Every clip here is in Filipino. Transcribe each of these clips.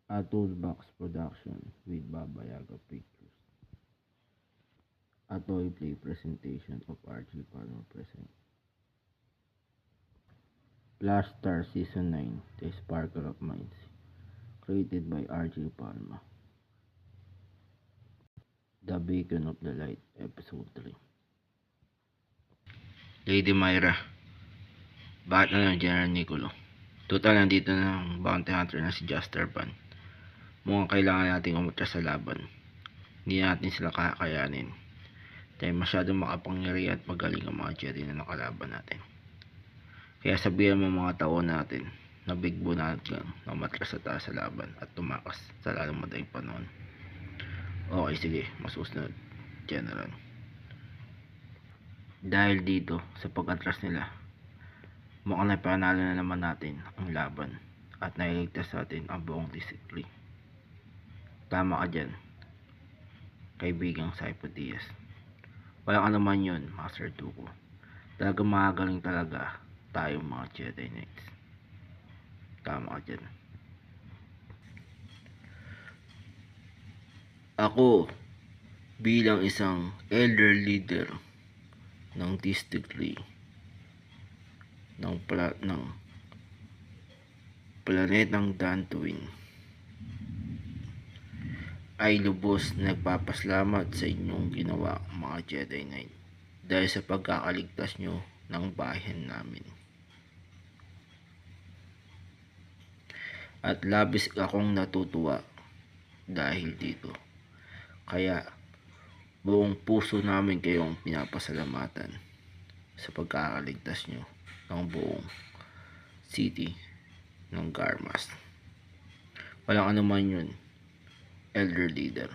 A Toolbox production with Baba Yaga Pictures. A toy play presentation of Archie Palmer present. Flash Star Season 9, The Sparkle of Minds. Created by Archie Palma. The Beacon of the Light, Episode 3. Lady Myra, bakit na ng General Nicolo? Total nandito na ng bounty hunter na si Juster Van. Mukhang kailangan nating umatras sa laban. Hindi natin sila kakayanin. Dahil masyadong makapangyarihan at magaling ang mga Jedi na nakalaban natin. Kaya sabihan mo mga tao natin na bigbo natin na umatras sa taas sa laban at tumakas sa lalong madaling panahon. Okay, sige, masusunod, General. Dahil dito sa pag-atras nila, mukhang napanalo na naman natin ang laban at nailigtas sa atin ang buong District 3. Tama ka dyan, kaibigang Saipo Diaz. Walang anuman yun, Master Dooku. Talagang magaling talaga tayong mga Jedi Knights. Tama ka dyan. Ako, bilang isang elder leader ng District 3 ng planetang Dantooine, ay lubos na nagpapasalamat sa inyong ginawa mga Jedi Knight dahil sa pagkakaligtas nyo ng bayan namin. At labis akong natutuwa dahil dito. Kaya buong puso namin kayong pinapasalamatan sa pagkakaligtas nyo ng buong city ng Garmas. Walang anuman yun, elder leader.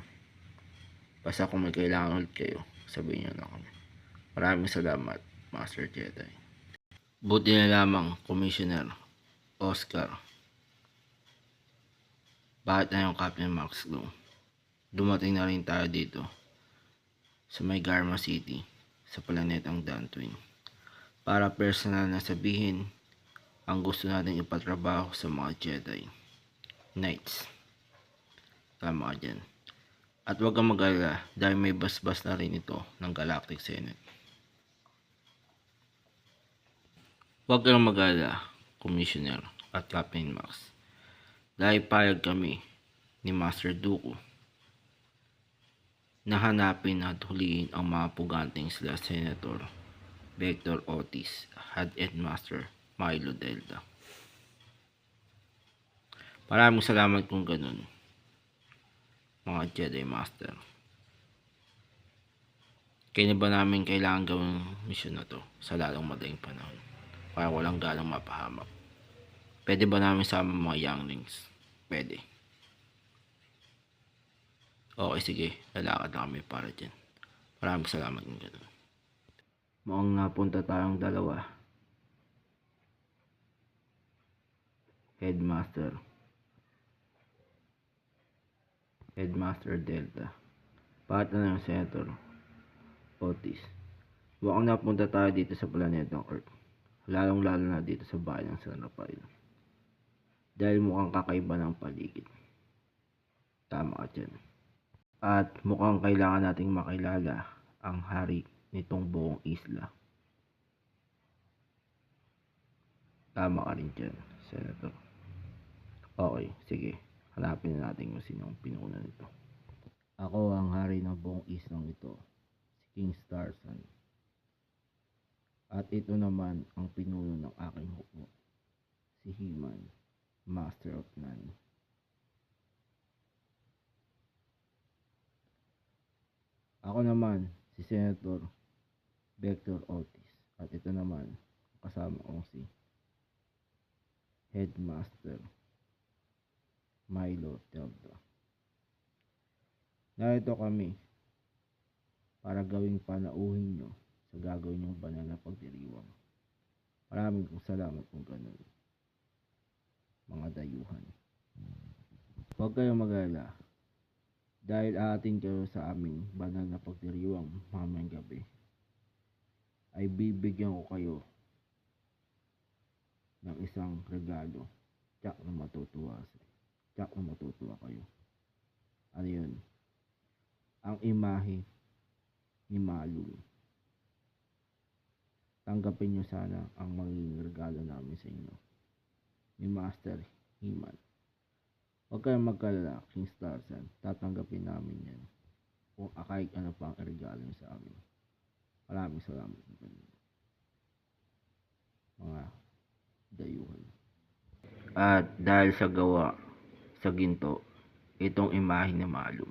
Basta kung may kailangan ulit kayo, sabihin nyo na kami. Maraming salamat, Master Jedi. Buti na lamang, Commissioner Oscar. Bakit na yung Captain Max Glow? Dumating na rin tayo dito sa may Garma City sa planetang Dantooine para personal na sabihin ang gusto natin ipatrabaho sa mga Jedi Knights. Tama ka dyan. At huwag kang mag-alala dahil may basbas na rin ito ng Galactic Senate. Huwag kang mag-alala, Commissioner at Captain Max. Dahil payag kami ni Master Dooku na hanapin at huliin ang mga puganteng sila Senator Vector Otis at Headmaster Milo Delta. Maraming salamat kung ganun, mga Jedi Master. Kaya ba namin kailangan gawing misyon na to sa lalong madaling panahon para walang galang mapahamak? Pwede ba namin sama mga younglings? Pwede. Okay, sige. Lalakad na kami para dyan. Maraming salamat ng ganun. Mukhang napunta tayong dalawa. Headmaster Delta. Bakit na ng Senator Otis? Mukhang napunta tayo dito sa planetang Earth. Lalong lalo na dito sa bayan ng San Rafael. Dahil mukhang kakaiba ng paligid. Tama ka dyan. At mukhang kailangan nating makilala ang hari nitong buong isla. Tama ka rin dyan, Senator. Okay, sige. Hanapin na natin kung sino ang pinuna nito. Ako ang hari ng buong islang ito, si King Starson. At ito naman ang pinuno ng aking hukbo, si He-Man, Master of None. Ako naman, si Senator Vector Otis. At ito naman, kasama kong si Headmaster Milo Delta. Narito kami para gawing panauhin nyo sa gagawin nyong banal na pagdiriwang. Maraming salamat kung ganun, mga dayuhan. Huwag kayong mag-alala dahil aatin kayo sa aming banal na pagdiriwang mamayang gabi. Ay bibigyan ko kayo ng isang regalo, tsak na matutuwa tiyak na matutuwa kayo. Ano yun? Ang imahe ni Malum. Tanggapin nyo sana ang magiging regalo namin sa inyo ni Master He-Man. Huwag kayong magkalala, King Starsan. Tatanggapin namin yan. Kung kahit ano pa ang regalo nyo sa amin. Maraming salamat sa ganyan. Mga dayuhan. At dahil sa gawa sa ginto, itong imahe ni Malum,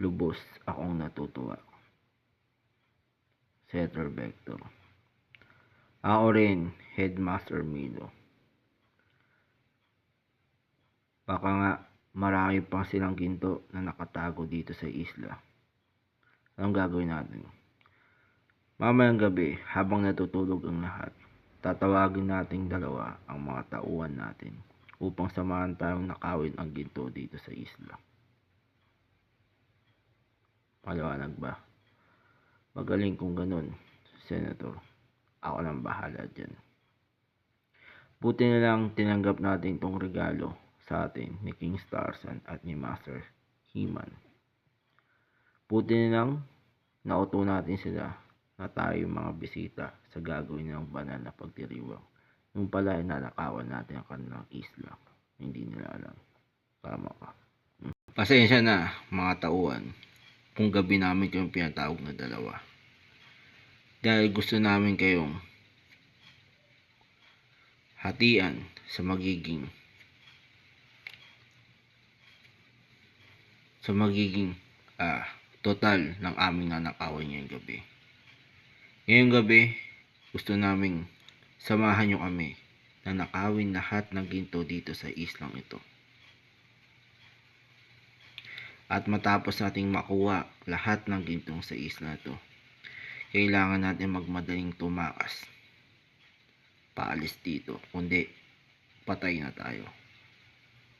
lubos akong natutuwa. Setter Vector. Ako rin, Headmaster Milo. Baka nga marami pang silang ginto na nakatago dito sa isla. Anong gagawin natin? Mamayang gabi, habang natutulog ang lahat, tatawagin nating dalawa ang mga tauhan natin upang samahan tayong nakawin ang ginto dito sa isla. Maliwanag ba? Magaling kung ganun, Senator. Ako nang bahala dyan. Buti na lang tinanggap natin tong regalo sa atin ni King Starsan at ni Master He-Man. Buti na lang nauto natin sila na tayo yung mga bisita sa gagawin ng banal na pagdiriwang. Nung pala ay nanakawan natin ang kanilang isla. Hindi nila alam. Tama ka. Pasensya na mga tauhan kung gabi namin kayong pinatawag na dalawa. Dahil gusto namin kayong hatian sa magiging total ng aming nanakawan ngayong gabi. Ngayong gabi, gusto naming samahan nyo kami na nakawin lahat ng ginto dito sa islang ito. At matapos nating makuha lahat ng gintong sa isla ito, kailangan natin magmadaling tumakas. Paalis dito, kundi patay na tayo.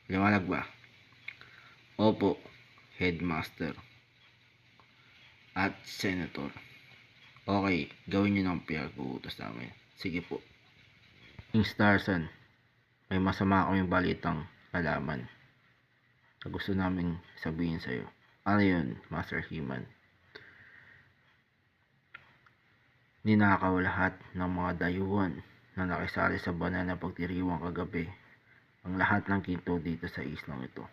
Liwanag ba? Opo, Headmaster at Senator. Okay, gawin nyo ng pinag-uutos namin. Sige po. King Starsan, may masama akong balitang nalaman na gusto naming sabihin sa'yo. Ano yun, Master He-Man? Ninakaw lahat ng mga dayuhan na nakisali sa banal na pagdiriwang kagabi ang lahat ng ginto dito sa islang ito.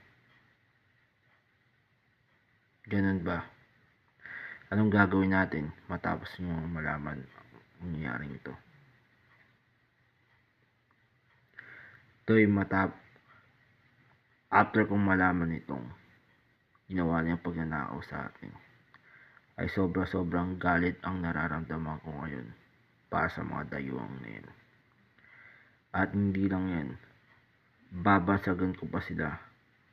Ganun ba? Anong gagawin natin matapos nyo malaman ang nangyaring ito? After kong malaman itong ginawa niyang pagnanakaw sa atin, ay sobrang galit ang nararamdaman ko ngayon para sa mga dayuhang na yan. At hindi lang yan, babansagan ko pa sila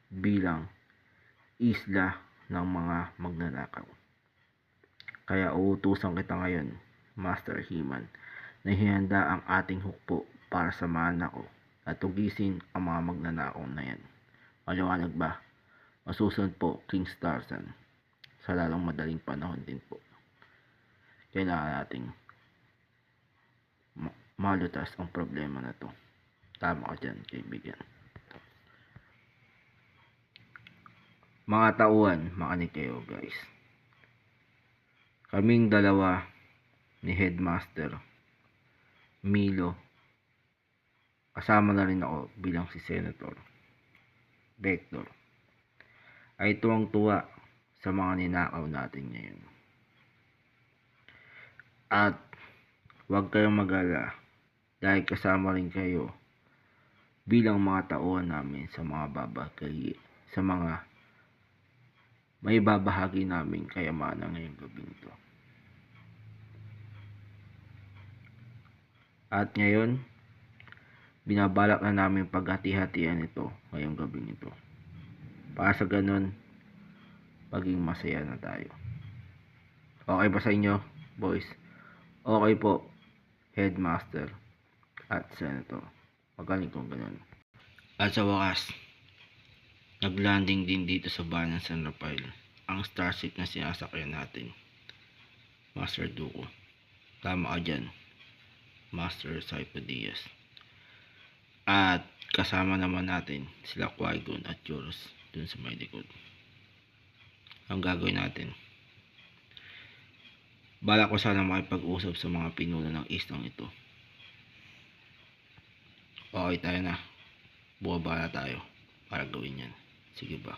bilang isla ng mga magnanakaw. Kaya uutusan kita ngayon, Master He-Man, na ihanda ang ating hukbo para samahan ako at tugisin ang mga magnanakaw na yan. Maliwanag ba? Masusunod po, King Starsan. Sa lalong madaling panahon din po. Kailangan nating malutas ang problema na to. Tama ka dyan, kaibigan. Mga tauhan, makinig kayo guys. Kaming dalawa ni Headmaster Milo, kasama na rin ako bilang si Senator Vector, ay tuwang-tuwa sa mga ninakaw natin ngayon. At huwag kayong mag-alala dahil kasama rin kayo bilang mga tauhan namin sa mga may babahagi namin kayamanan ngayong gabi ito. At ngayon, binabalak na namin paghati-hatian ito ngayong gabi ito. Para sa ganun, maging masaya na tayo. Okay ba sa inyo, boys? Okay po, Headmaster at Senator. Magaling kung ganun. At sa wakas, naglanding din dito sa bayan ng San Rafael ang starship na sinasakyan natin, Master Duko. Tama ka dyan, Master Saipo Diaz. At kasama naman natin sila Qui-Gon at Joros dun sa may likod. Ang gagawin natin, balak ko sana makipag-usap sa mga pinuno ng islang ito. Okay tayo na. Bumaba na tayo para gawin yan. Sige ba?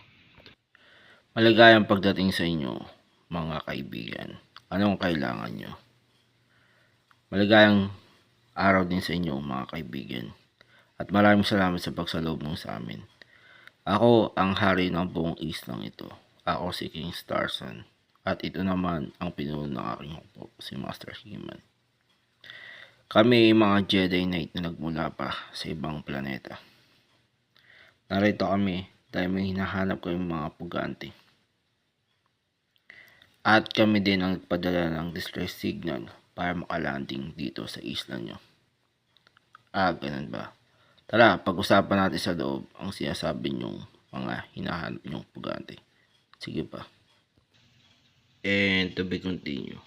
Maligayang pagdating sa inyo, mga kaibigan. Anong kailangan nyo? Maligayang araw din sa inyo, mga kaibigan. At maraming salamat sa pagsalubong sa amin. Ako ang hari ng buong islang ito. Ako si King Starson. At ito naman ang pinuno ng aking hukbo, si Master He-Man. Kami ay mga Jedi Knight na nagmula pa sa ibang planeta. Narito kami dahil may hinahanap kayong mga pugante. At kami din ang nagpadala ng distress signal para makalanding dito sa isla nyo. Ganun ba? Tara, pag-usapan natin sa loob ang sinasabi nyong mga hinahanap nyong pugante. Sige pa. And to be continued.